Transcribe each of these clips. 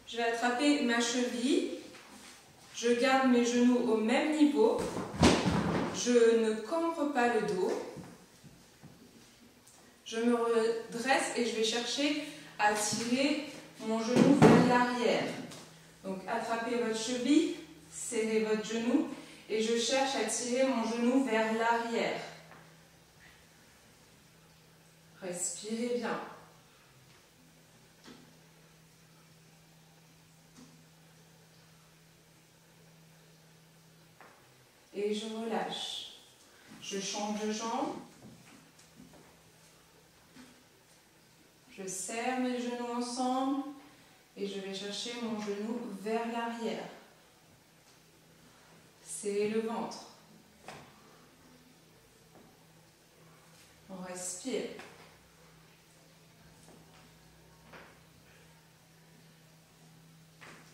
Je vais attraper ma cheville. Je garde mes genoux au même niveau. Je ne cambre pas le dos. Je me redresse et je vais chercher à tirer mon genou vers l'arrière. Donc attrapez votre cheville, serrez votre genou et je cherche à tirer mon genou vers l'arrière. Respirez bien. Et je relâche. Je change de jambe. Je serre mes genoux ensemble et je vais chercher mon genou vers l'arrière. Serrez le ventre. On respire.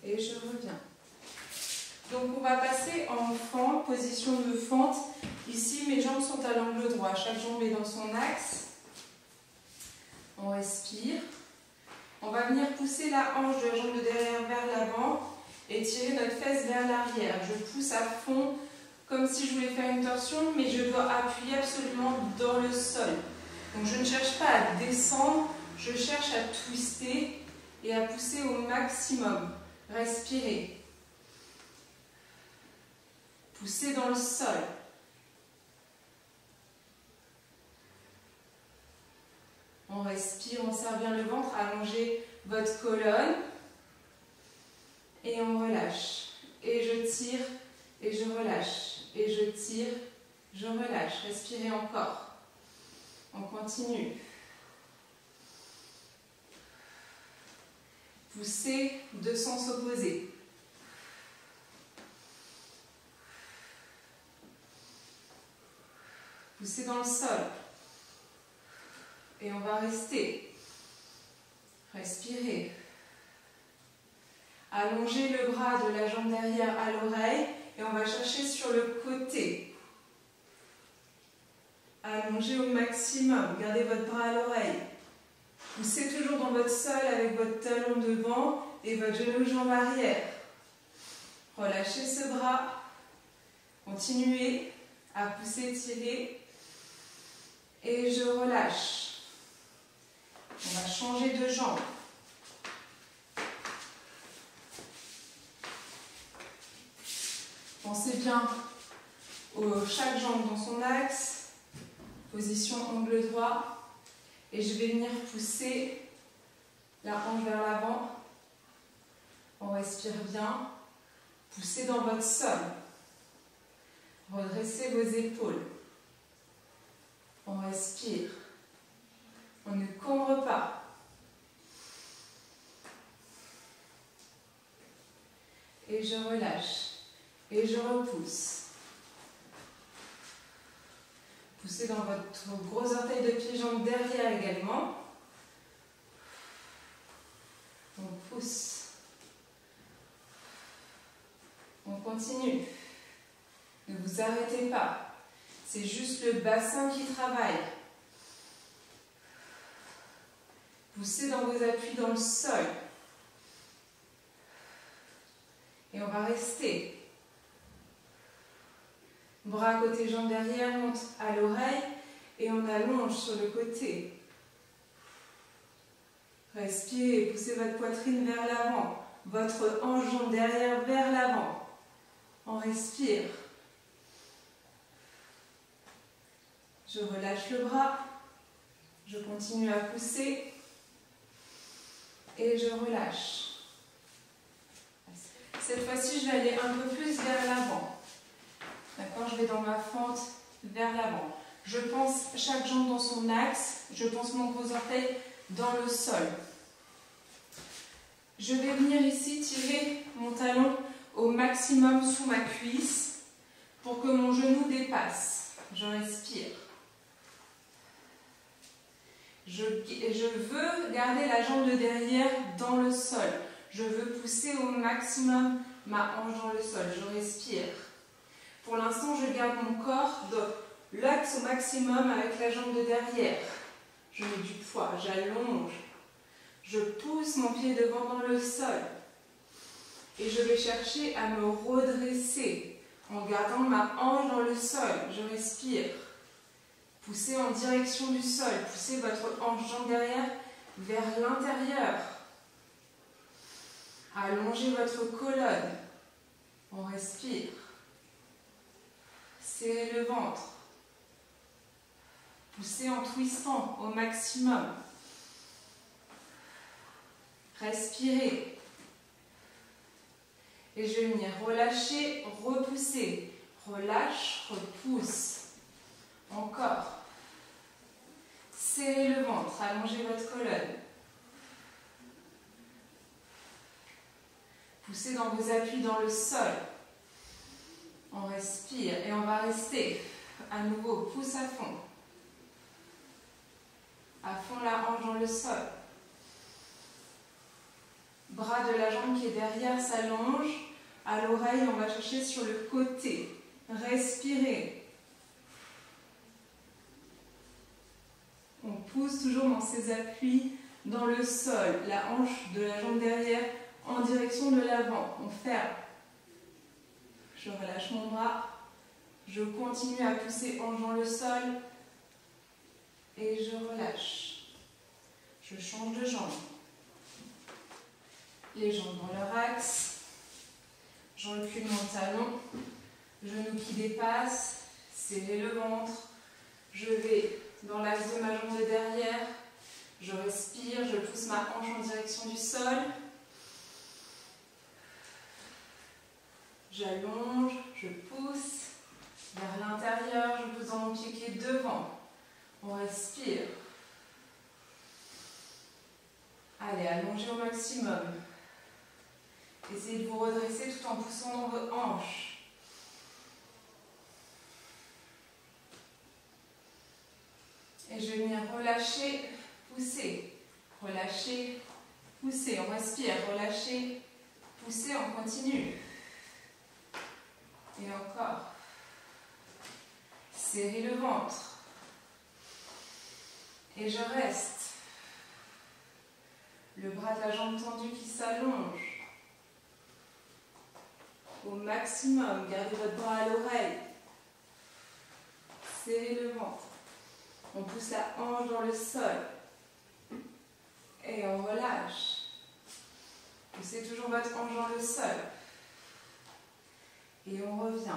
Et je reviens. Donc on va passer en fente, position de fente. Ici mes jambes sont à l'angle droit, chaque jambe est dans son axe. On respire. On va venir pousser la hanche de la jambe de derrière vers l'avant et tirer notre fesse vers l'arrière. Je pousse à fond comme si je voulais faire une torsion, mais je dois appuyer absolument dans le sol. Donc je ne cherche pas à descendre, je cherche à twister et à pousser au maximum. Respirez. Poussez dans le sol. On respire, on serre bien le ventre, allongez votre colonne. Et on relâche. Et je tire, et je relâche. Et je tire, je relâche. Respirez encore. On continue. Poussez de sens opposés. Poussez dans le sol. Et on va rester. Respirez. Allongez le bras de la jambe derrière à l'oreille et on va chercher sur le côté. Allongez au maximum. Gardez votre bras à l'oreille. Poussez toujours dans votre sol avec votre talon devant et votre genou jambe arrière. Relâchez ce bras. Continuez à pousser, tirer. Et je relâche. On va changer de jambe. Pensez bien à chaque jambe dans son axe. Position angle droit. Et je vais venir pousser la hanche vers l'avant. On respire bien. Poussez dans votre sol. Redressez vos épaules. On respire. On ne cambre pas. Et je relâche. Et je repousse. Poussez dans votre gros orteil de pied-jambe derrière également. On pousse. On continue. Ne vous arrêtez pas. C'est juste le bassin qui travaille. Poussez dans vos appuis dans le sol. Et on va rester. Bras côté jambe derrière, monte à l'oreille et on allonge sur le côté. Respirez, poussez votre poitrine vers l'avant. Votre hanche jambe derrière vers l'avant. On respire. Je relâche le bras. Je continue à pousser. Et je relâche. Cette fois-ci, je vais aller un peu plus vers l'avant. D'accord, je vais dans ma fente vers l'avant. Je pense chaque jambe dans son axe. Je pense mon gros orteil dans le sol. Je vais venir ici tirer mon talon au maximum sous ma cuisse pour que mon genou dépasse. Je respire. Je veux garder la jambe de derrière dans le sol. Je veux pousser au maximum ma hanche dans le sol. Je respire. Pour l'instant, je garde mon corps dans l'axe au maximum avec la jambe de derrière. Je mets du poids, j'allonge. Je pousse mon pied devant dans le sol. Et je vais chercher à me redresser en gardant ma hanche dans le sol. Je respire. Poussez en direction du sol. Poussez votre hanche jambe derrière vers l'intérieur. Allongez votre colonne. On respire. Serrez le ventre. Poussez en twistant au maximum. Respirez. Et je vais venir relâcher, repousser. Relâche, repousse. Encore. Serrez le ventre, allongez votre colonne. Poussez dans vos appuis dans le sol. On respire et on va rester. À nouveau, pousse à fond. À fond la hanche dans le sol. Bras de la jambe qui est derrière s'allonge. À l'oreille, on va chercher sur le côté. Respirez. On pousse toujours dans ses appuis dans le sol. La hanche de la jambe derrière en direction de l'avant. On ferme. Je relâche mon bras. Je continue à pousser hanche dans le sol. Et je relâche. Je change de jambe. Les jambes dans leur axe. Je recule mon talon. Genoux qui dépassent. Serrez le ventre. Je vais dans l'axe de ma jambe de derrière. Je respire. Je pousse ma hanche en direction du sol. J'allonge. Je pousse vers l'intérieur. Je pousse dans mon pied qui est devant. On respire. Allez, allongez au maximum. Essayez de vous redresser tout en poussant dans vos hanches. Et je vais venir relâcher, pousser. Relâcher, pousser. On respire. Relâcher, pousser. On continue. Et encore. Serrez le ventre. Et je reste. Le bras de la jambe tendue qui s'allonge. Au maximum, gardez votre bras à l'oreille. Serrez le ventre. On pousse la hanche dans le sol. Et on relâche. Poussez toujours votre hanche dans le sol. Et on revient.